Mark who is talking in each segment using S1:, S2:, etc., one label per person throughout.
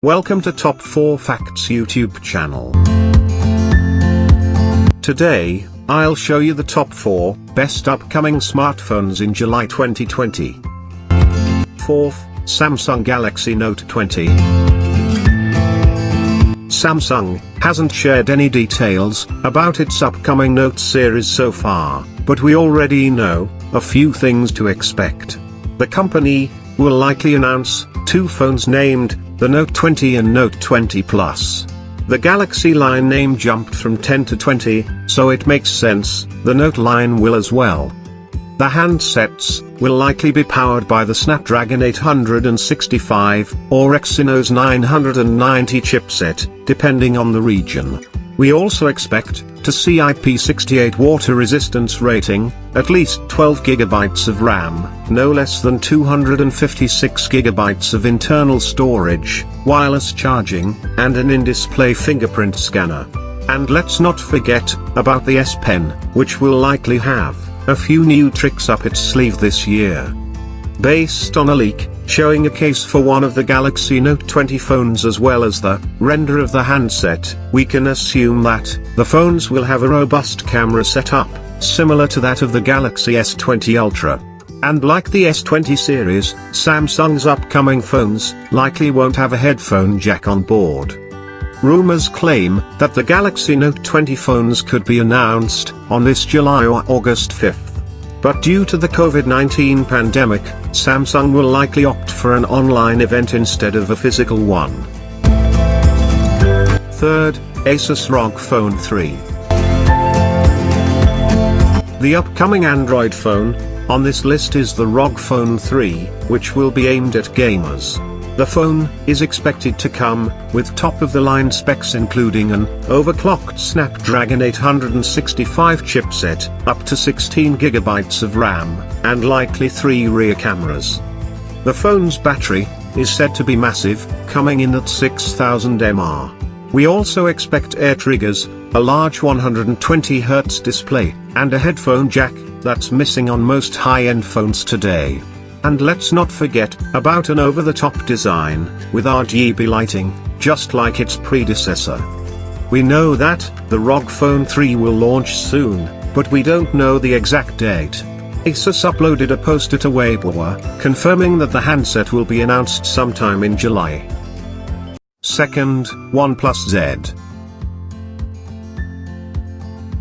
S1: Welcome to Top 4 Facts YouTube channel. Today, I'll show you the top 4 best upcoming smartphones in July 2020. 4th, Samsung Galaxy Note 20. Samsung hasn't shared any details about its upcoming Note series so far, but we already know a few things to expect. The company will likely announce two phones named the Note 20 and Note 20 Plus. The Galaxy line name jumped from 10 to 20, so it makes sense the Note line will as well. The handsets will likely be powered by the Snapdragon 865 or Exynos 990 chipset, depending on the region. We also expect to see IP68 water resistance rating, at least 12 GB of RAM, no less than 256 GB of internal storage, wireless charging, and an in-display fingerprint scanner. And let's not forget about the S Pen, which will likely have a few new tricks up its sleeve this year. Based on a leak showing a case for one of the Galaxy Note 20 phones as well as the render of the handset, we can assume that the phones will have a robust camera setup, similar to that of the Galaxy S20 Ultra. And like the S20 series, Samsung's upcoming phones likely won't have a headphone jack on board. Rumors claim that the Galaxy Note 20 phones could be announced on this July or August 5th. But due to the COVID-19 pandemic, Samsung will likely opt for an online event instead of a physical one. 3rd, Asus ROG Phone 3. The upcoming Android phone on this list is the ROG Phone 3, which will be aimed at gamers. The phone is expected to come with top-of-the-line specs including an overclocked Snapdragon 865 chipset, up to 16 GB of RAM, and likely 3 rear cameras. The phone's battery is said to be massive, coming in at 6000 mAh. We also expect air triggers, a large 120Hz display, and a headphone jack that's missing on most high-end phones today. And let's not forget about an over-the-top design, with RGB lighting, just like its predecessor. We know that the ROG Phone 3 will launch soon, but we don't know the exact date. Asus uploaded a poster to Weibo, confirming that the handset will be announced sometime in July. 2nd, OnePlus Z.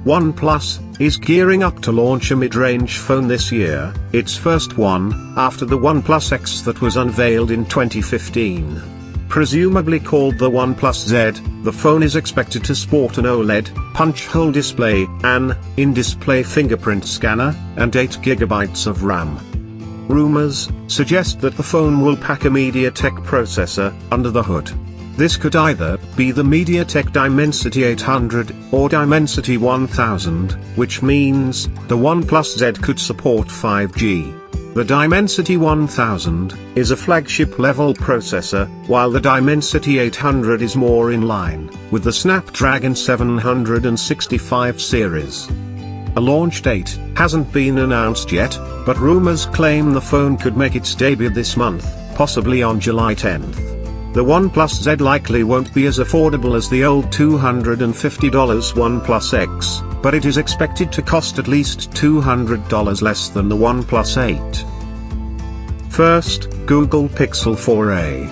S1: OnePlus is gearing up to launch a mid-range phone this year, its first one, after the OnePlus X that was unveiled in 2015. Presumably called the OnePlus Z, the phone is expected to sport an OLED, punch-hole display, an in-display fingerprint scanner, and 8 GB of RAM. Rumors suggest that the phone will pack a MediaTek processor under the hood. This could either be the MediaTek Dimensity 800 or Dimensity 1000, which means the OnePlus Z could support 5G. The Dimensity 1000 is a flagship-level processor, while the Dimensity 800 is more in line with the Snapdragon 765 series. A launch date hasn't been announced yet, but rumors claim the phone could make its debut this month, possibly on July 10th. The OnePlus Z likely won't be as affordable as the old $250 OnePlus X, but it is expected to cost at least $200 less than the OnePlus 8. First, Google Pixel 4a.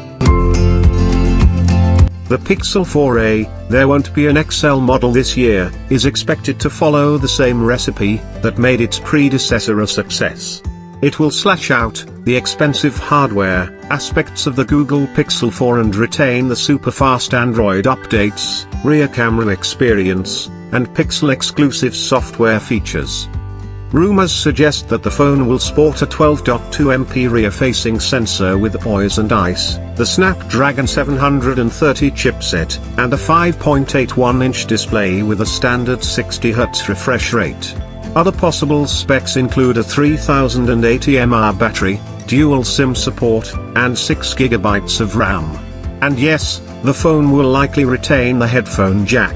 S1: The Pixel 4a, there won't be an XL model this year, is expected to follow the same recipe that made its predecessor a success. It will slash out the expensive hardware aspects of the Google Pixel 4 and retain the super-fast Android updates, rear camera experience, and Pixel-exclusive software features. Rumors suggest that the phone will sport a 12.2MP rear-facing sensor with OIS and ICE, the Snapdragon 730 chipset, and a 5.81-inch display with a standard 60Hz refresh rate. Other possible specs include a 3080 mAh battery, dual SIM support, and 6 GB of RAM. And yes, the phone will likely retain the headphone jack.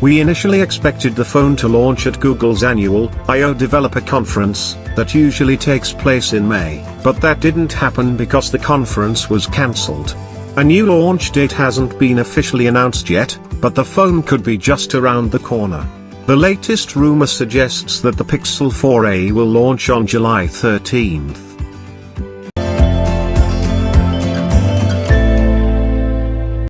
S1: We initially expected the phone to launch at Google's annual I/O Developer Conference, that usually takes place in May, but that didn't happen because the conference was cancelled. A new launch date hasn't been officially announced yet, but the phone could be just around the corner. The latest rumor suggests that the Pixel 4a will launch on July 13th.